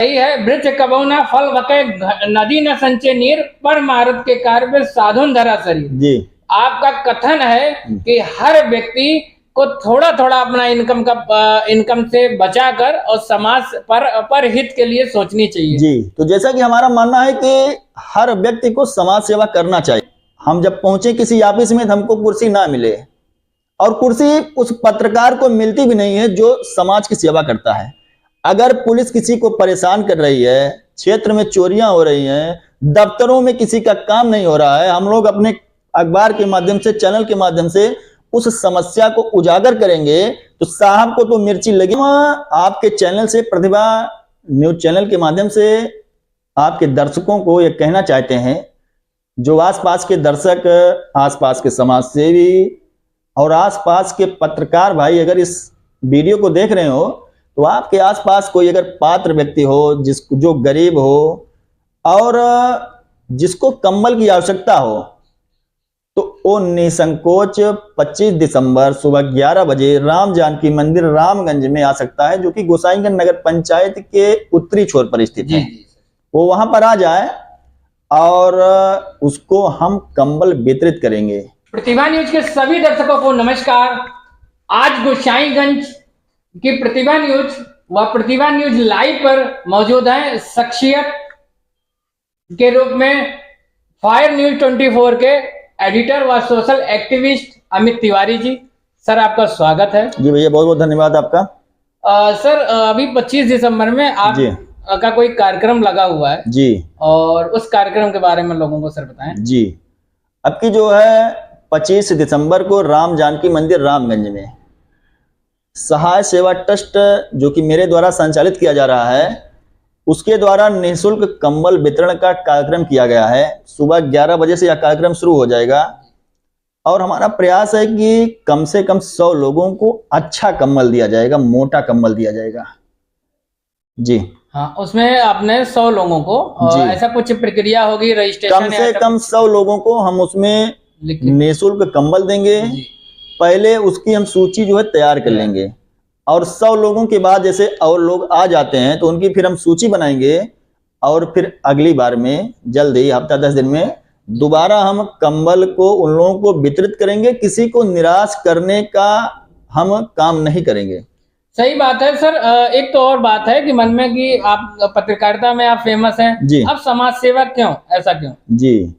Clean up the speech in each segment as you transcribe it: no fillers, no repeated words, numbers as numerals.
सही है। वृक्ष कबहु न फल वकै, नदी न संचय नीर, पर मारत के कार्य साधुन धरा शरीर। जी। आपका कथन है कि हर व्यक्ति को थोड़ा थोड़ा अपना इनकम से बचाकर और समाज पर हित के लिए सोचनी चाहिए। जी, तो जैसा कि हमारा मानना है कि हर व्यक्ति को समाज सेवा करना चाहिए। हम जब पहुंचे किसी ऑफिस में तो हमको कुर्सी ना मिले, और कुर्सी उस पत्रकार को मिलती भी नहीं है जो समाज की सेवा करता है। अगर पुलिस किसी को परेशान कर रही है, क्षेत्र में चोरियां हो रही हैं, दफ्तरों में किसी का काम नहीं हो रहा है, हम लोग अपने अखबार के माध्यम से, चैनल के माध्यम से उस समस्या को उजागर करेंगे तो साहब को तो मिर्ची लगी। आपके चैनल से, प्रतिभा न्यूज चैनल के माध्यम से आपके दर्शकों को ये कहना चाहते हैं, जो आसपास के दर्शक, आसपास के समाज सेवी और आसपास के पत्रकार भाई अगर इस वीडियो को देख रहे हो तो आपके आसपास कोई अगर पात्र व्यक्ति हो, जो गरीब हो और जिसको कंबल की आवश्यकता हो, तो वो निसंकोच 25 दिसंबर सुबह 11 बजे राम जानकी मंदिर रामगंज में आ सकता है, जो कि गोसाईगंज नगर पंचायत के उत्तरी छोर पर स्थित है। वो वहां पर आ जाए और उसको हम कंबल वितरित करेंगे। प्रतिभा न्यूज के सभी दर्शकों को नमस्कार। आज गोसाईगंज की प्रतिभा न्यूज व प्रतिभा न्यूज लाइव पर मौजूद है शख्सियत के रूप में फायर न्यूज 24 के एडिटर व social activist Amit Tiwari ji. Sir आपका स्वागत है। जी भैया, बहुत बहुत धन्यवाद आपका। सर अभी 25 दिसंबर में आप का कोई कार्यक्रम लगा हुआ है जी, और उस कार्यक्रम के बारे में लोगों को सर बताएं। जी, अब की जो है 25 दिसंबर को राम जानकी मंदिर रामगंज में सहाय सेवा ट्रस्ट, जो कि मेरे द्वारा संचालित किया जा रहा है, उसके द्वारा निःशुल्क कंबल वितरण का कार्यक्रम किया गया है। सुबह 11 बजे से यह कार्यक्रम शुरू हो जाएगा और हमारा प्रयास है कि कम से कम 100 लोगों को अच्छा कंबल दिया जाएगा, मोटा कंबल दिया जाएगा। जी हाँ, उसमें आपने 100 लोगों को ऐसा कुछ प्रक्रिया होगी, रजिस्ट्रेशन? कम से कम 100 लोगों को हम उसमें निःशुल्क कंबल देंगे। पहले उसकी हम सूची जो है तैयार कर लेंगे और 100 लोगों के बाद जैसे और लोग आ जाते हैं तो उनकी फिर हम सूची बनाएंगे और फिर अगली बार में जल्द ही हफ्ता 10 दिन में दोबारा हम कंबल को उन लोगों को वितरित करेंगे। किसी को निराश करने का हम काम नहीं करेंगे। सही बात है सर। एक तो और बात है कि मन में कि आप पत्रकारिता में आप फेमस हैं जी, अब समाज सेवा क्यों, ऐसा क्यों? जी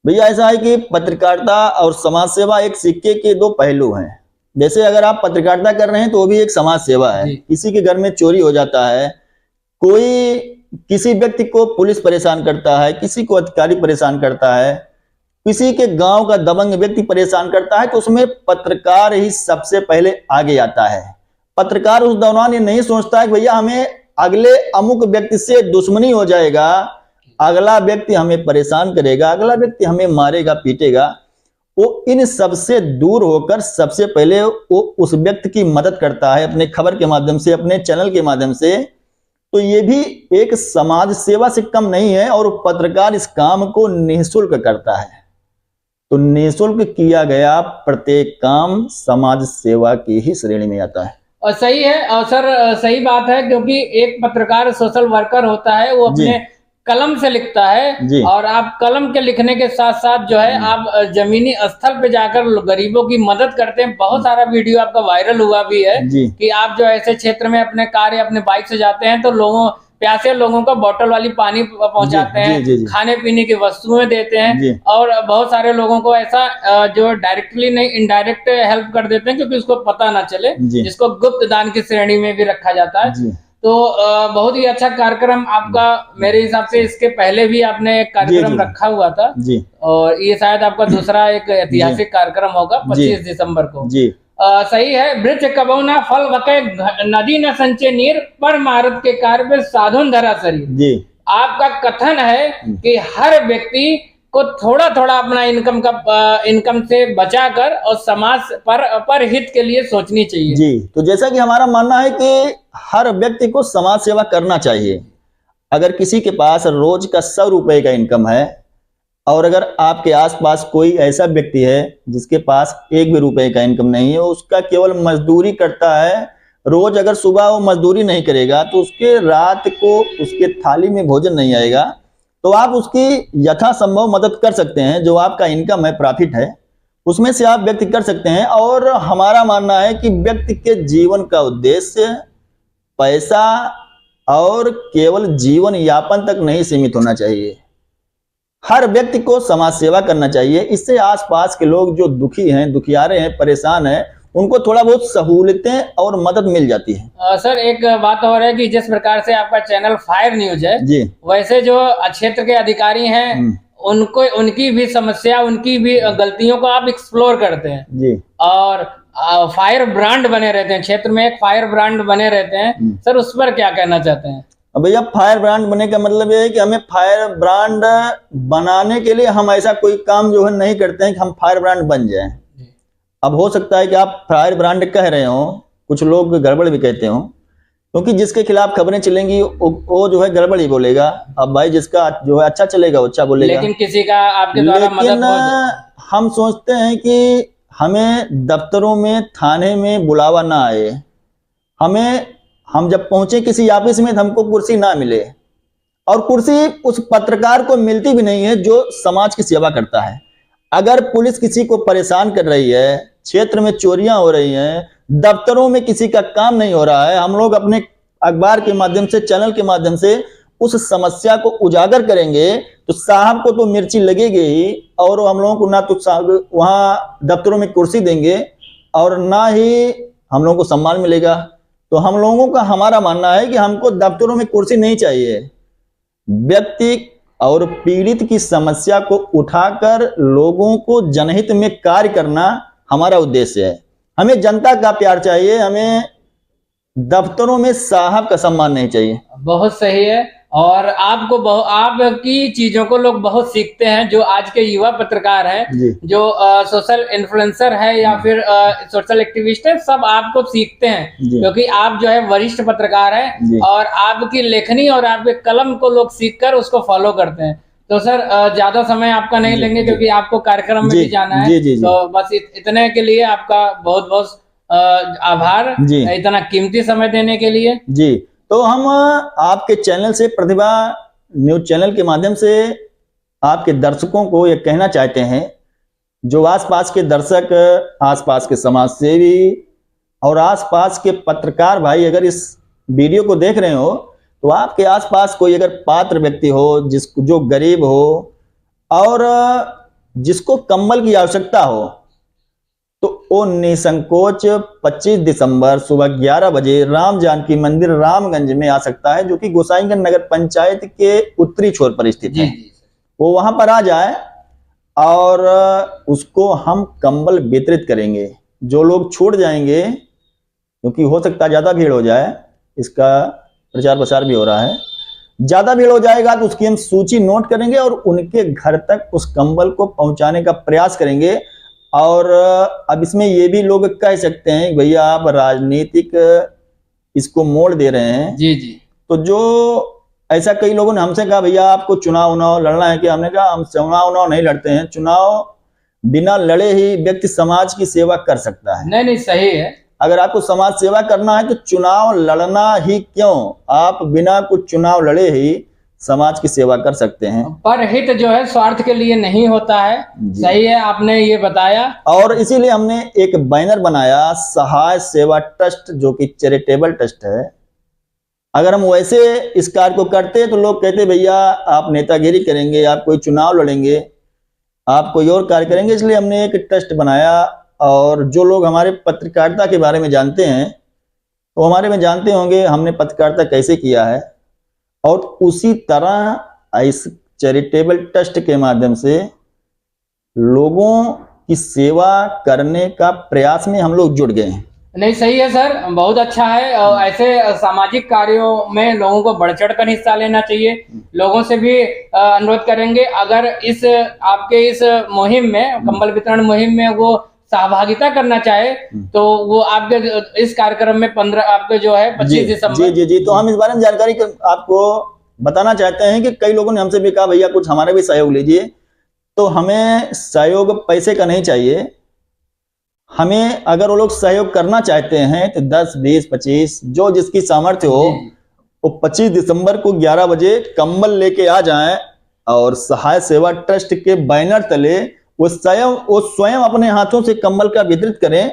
भैया, ऐसा है कि पत्रकारिता और समाज सेवा एक सिक्के के दो पहलू हैं। जैसे अगर आप पत्रकारिता कर रहे हैं तो वो भी एक समाज सेवा है। किसी के घर में चोरी हो जाता है, कोई किसी व्यक्ति को पुलिस परेशान करता है, किसी को अधिकारी परेशान करता है, किसी के गांव का दबंग व्यक्ति परेशान करता है, तो उसमें पत्रकार ही सबसे पहले आगे आता है। पत्रकार उस दौरान ये नहीं सोचता है कि भैया हमें अगले अमुक व्यक्ति से दुश्मनी हो जाएगा, अगला व्यक्ति हमें परेशान करेगा, अगला व्यक्ति हमें मारेगा पीटेगा। वो इन सबसे दूर होकर सबसे पहले वो उस व्यक्ति की मदद करता है अपने खबर के माध्यम से, अपने चैनल के माध्यम से। तो ये भी एक समाज सेवा से कम नहीं है और पत्रकार इस काम को निःशुल्क करता है। तो निःशुल्क किया गया प्रत्येक काम समाज सेवा की ही श्रेणी में आता है। और सही है। और सर सही बात है, क्योंकि एक पत्रकार सोशल वर्कर होता है, वो अपने कलम से लिखता है और आप कलम के लिखने के साथ साथ जो है आप जमीनी स्थल पे जाकर गरीबों की मदद करते हैं। बहुत सारा वीडियो आपका वायरल हुआ भी है कि आप जो ऐसे क्षेत्र में अपने कार या अपने बाइक से जाते हैं तो प्यासे लोगों को बोतल वाली पानी पहुंचाते हैं, खाने पीने की वस्तुएं देते हैं और बहुत सारे लोगों को ऐसा जो डायरेक्टली नहीं इनडायरेक्ट हेल्प कर देते हैं, क्योंकि उसको पता ना चले, जिसको गुप्त दान की श्रेणी में भी रखा जाता है। तो बहुत ही अच्छा कार्यक्रम आपका, मेरे हिसाब से इसके पहले भी आपने एक कार्यक्रम रखा हुआ था और ये शायद आपका दूसरा एक ऐतिहासिक कार्यक्रम होगा 25 दिसंबर को। सही है। वृक्ष कबहु न फल वकै, नदी न संचय नीर, पर मारत के कार्य साधुन धरा शरीर। आपका कथन है कि हर व्यक्ति को थोड़ा थोड़ा अपना इनकम से बचाकर और समाज पर हित के लिए सोचनी चाहिए। जी, तो जैसा कि हमारा मानना है कि हर व्यक्ति को समाज सेवा करना चाहिए। अगर किसी के पास रोज का 100 रुपए का इनकम है और अगर आपके आसपास कोई ऐसा व्यक्ति है जिसके पास 1 भी रुपए का इनकम नहीं है, उसका केवल मजदूरी करता है, रोज अगर सुबह वो मजदूरी नहीं करेगा तो उसके रात को उसके थाली में भोजन नहीं आएगा। तो आप उसकी यथासंभव मदद कर सकते हैं। जो आपका इनकम है, प्रॉफिट है, उसमें से आप व्यक्ति कर सकते हैं। और हमारा मानना है कि व्यक्ति के जीवन का उद्देश्य पैसा और केवल जीवन यापन तक नहीं सीमित होना चाहिए। हर व्यक्ति को समाज सेवा करना चाहिए। इससे आसपास के लोग जो दुखी हैं, दुखियारे हैं, परेशान हैं, उनको थोड़ा बहुत सहूलतें और मदद मिल जाती है। सर एक बात और है कि जिस प्रकार से आपका चैनल फायर न्यूज है जी, वैसे जो क्षेत्र के अधिकारी हैं उनको उनकी भी समस्या, उनकी भी गलतियों को आप एक्सप्लोर करते हैं जी, और फायर ब्रांड बने रहते हैं, क्षेत्र में एक फायर ब्रांड बने रहते हैं। सर उस पर क्या कहना चाहते हैं? अब भैया फायर ब्रांड बनने का मतलब ये है कि हमें फायर ब्रांड बनाने के लिए हम ऐसा कोई काम जो है नहीं करते हैं कि हम फायर ब्रांड बन जाएं। अब हो सकता है कि आप फायर ब्रांड कह रहे हो, कुछ लोग गड़बड़ भी कहते हो, क्योंकि जिसके खिलाफ खबरें चलेंगी वो जो है गड़बड़ ही बोलेगा। अब भाई जिसका जो है अच्छा चलेगा वो अच्छा बोलेगा। लेकिन किसी का आपके द्वारा मदद हो, हम सोचते हैं कि हमें दफ्तरों में, थाने में बुलावा ना आए, हम जब पहुंचे किसी ऑफिस में तो हमको कुर्सी ना मिले, और कुर्सी उस पत्रकार को मिलती भी नहीं है जो समाज की सेवा करता है। अगर पुलिस किसी को परेशान कर रही है, क्षेत्र में चोरियां हो रही हैं, दफ्तरों में किसी का काम नहीं हो रहा है, हम लोग अपने अखबार के माध्यम से, चैनल के माध्यम से उस समस्या को उजागर करेंगे तो साहब को तो मिर्ची लगेगी ही, और हम लोगों को ना तो वहां दफ्तरों में कुर्सी देंगे और ना ही हम लोगों को सम्मान मिलेगा। तो हम लोगों का हमारा मानना है कि हमको दफ्तरों में कुर्सी नहीं चाहिए। व्यक्ति और पीड़ित की समस्या को उठाकर लोगों को जनहित में कार्य करना हमारा उद्देश्य है। हमें जनता का प्यार चाहिए, हमें दफ्तरों में साहब का सम्मान नहीं चाहिए। बहुत सही है। और आपकी चीजों को लोग बहुत सीखते हैं। जो आज के युवा पत्रकार हैं, जो सोशल इन्फ्लुएंसर है या फिर सोशल एक्टिविस्ट है, सब आपको सीखते हैं क्योंकि आप जो है वरिष्ठ पत्रकार हैं और आपकी लेखनी और आपके कलम को लोग सीखकर उसको फॉलो करते हैं। तो सर ज्यादा समय आपका नहीं लेंगे क्योंकि आपको कार्यक्रम में भी जाना है। तो बस इतने के लिए आपका बहुत बहुत आभार इतना कीमती समय देने के लिए। जी, तो हम आपके चैनल से, प्रतिभा न्यूज चैनल के माध्यम से आपके दर्शकों को ये कहना चाहते हैं, जो आसपास के दर्शक, आसपास के समाज सेवी और आसपास के पत्रकार भाई अगर इस वीडियो को देख रहे हो तो आपके आसपास कोई अगर पात्र व्यक्ति हो, जो गरीब हो और जिसको कंबल की आवश्यकता हो, तो वो निसंकोच 25 दिसंबर सुबह 11 बजे राम जानकी मंदिर रामगंज में आ सकता है, जो कि गोसाईगंज नगर पंचायत के उत्तरी छोर पर स्थित है। वो वहां पर आ जाए और उसको हम कंबल वितरित करेंगे। जो लोग छूट जाएंगे, क्योंकि हो सकता है ज्यादा भीड़ हो जाए, इसका प्रचार प्रसार भी हो रहा है, ज्यादा भीड़ हो जाएगा तो उसकी हम सूची नोट करेंगे और उनके घर तक उस कंबल को पहुंचाने का प्रयास करेंगे। और अब इसमें ये भी लोग कह सकते हैं भैया आप राजनीतिक इसको मोड़ दे रहे हैं। जी जी। तो जो ऐसा कई लोगों ने हमसे कहा भैया आपको चुनाव लड़ना है क्या? हमने कहा हम चुनाव नहीं लड़ते हैं। चुनाव बिना लड़े ही व्यक्ति समाज की सेवा कर सकता है। नहीं, सही है। अगर आपको समाज सेवा करना है तो चुनाव लड़ना ही क्यों, आप बिना कुछ चुनाव लड़े ही समाज की सेवा कर सकते हैं। पर हित जो है स्वार्थ के लिए नहीं होता है। सही है, आपने ये बताया। और इसीलिए हमने एक बैनर बनाया, सहाय सेवा ट्रस्ट, जो कि चैरिटेबल ट्रस्ट है। अगर हम वैसे इस कार्य को करते तो लोग कहते भैया आप नेतागिरी करेंगे, आप कोई चुनाव लड़ेंगे, आप कोई और कार्य करेंगे। इसलिए हमने एक ट्रस्ट बनाया और जो लोग हमारे पत्रकारिता के बारे में जानते हैं वो हमारे में जानते होंगे हमने पत्रकारिता कैसे किया है। और उसी तरह इस चैरिटेबल ट्रस्ट के माध्यम से लोगों की सेवा करने का प्रयास में हम लोग जुड़ गए हैं। नहीं, सही है सर, बहुत अच्छा है। और ऐसे सामाजिक कार्यों में लोगों को बढ़ चढ़ कर हिस्सा लेना चाहिए। लोगों से भी अनुरोध करेंगे अगर इस आपके इस मुहिम में, कंबल वितरण मुहिम में वो सहभागिता करना चाहे तो वो आपके इस कार्यक्रम में 15 आपके जो है 25 दिसंबर। जी। तो हम इस बारे में जानकारी आपको बताना चाहते हैं कि कई लोगों ने हमसे भी कहा भैया कुछ हमारा भी सहयोग लीजिए। तो हमें सहयोग पैसे का नहीं चाहिए, हमें अगर वो लोग सहयोग करना चाहते हैं तो 10, 20, 25 जो जिसकी सामर्थ्य हो वो 25 दिसंबर को 11 बजे कंबल लेके आ जाएं और सहाय सेवा ट्रस्ट के बैनर तले वो स्वयं अपने हाथों से कंबल का वितरित करें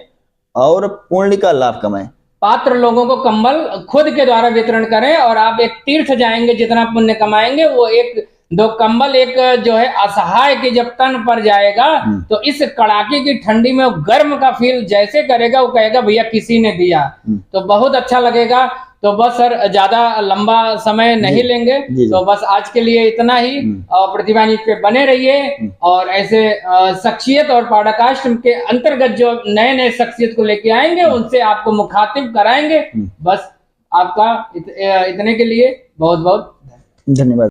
और पुण्य का लाभ कमाएं। पात्र लोगों को कंबल खुद के द्वारा वितरण करें और आप एक तीर्थ जाएंगे, जितना पुण्य कमाएंगे वो एक दो कंबल एक जो है असहाय के जब तन पर जाएगा तो इस कड़ाके की ठंडी में वो गर्म का फील जैसे करेगा, वो कहेगा भैया किसी ने दिया, तो बहुत अच्छा लगेगा। तो बस सर ज्यादा लंबा समय नहीं लेंगे, तो बस आज के लिए इतना ही। प्रतिभा न्यूज पे बने रहिए और ऐसे शख्सियत और पॉडकास्ट के अंतर्गत जो नए नए शख्सियत को लेके आएंगे उनसे आपको मुखातिब कराएंगे। बस आपका इतने के लिए बहुत बहुत धन्यवाद।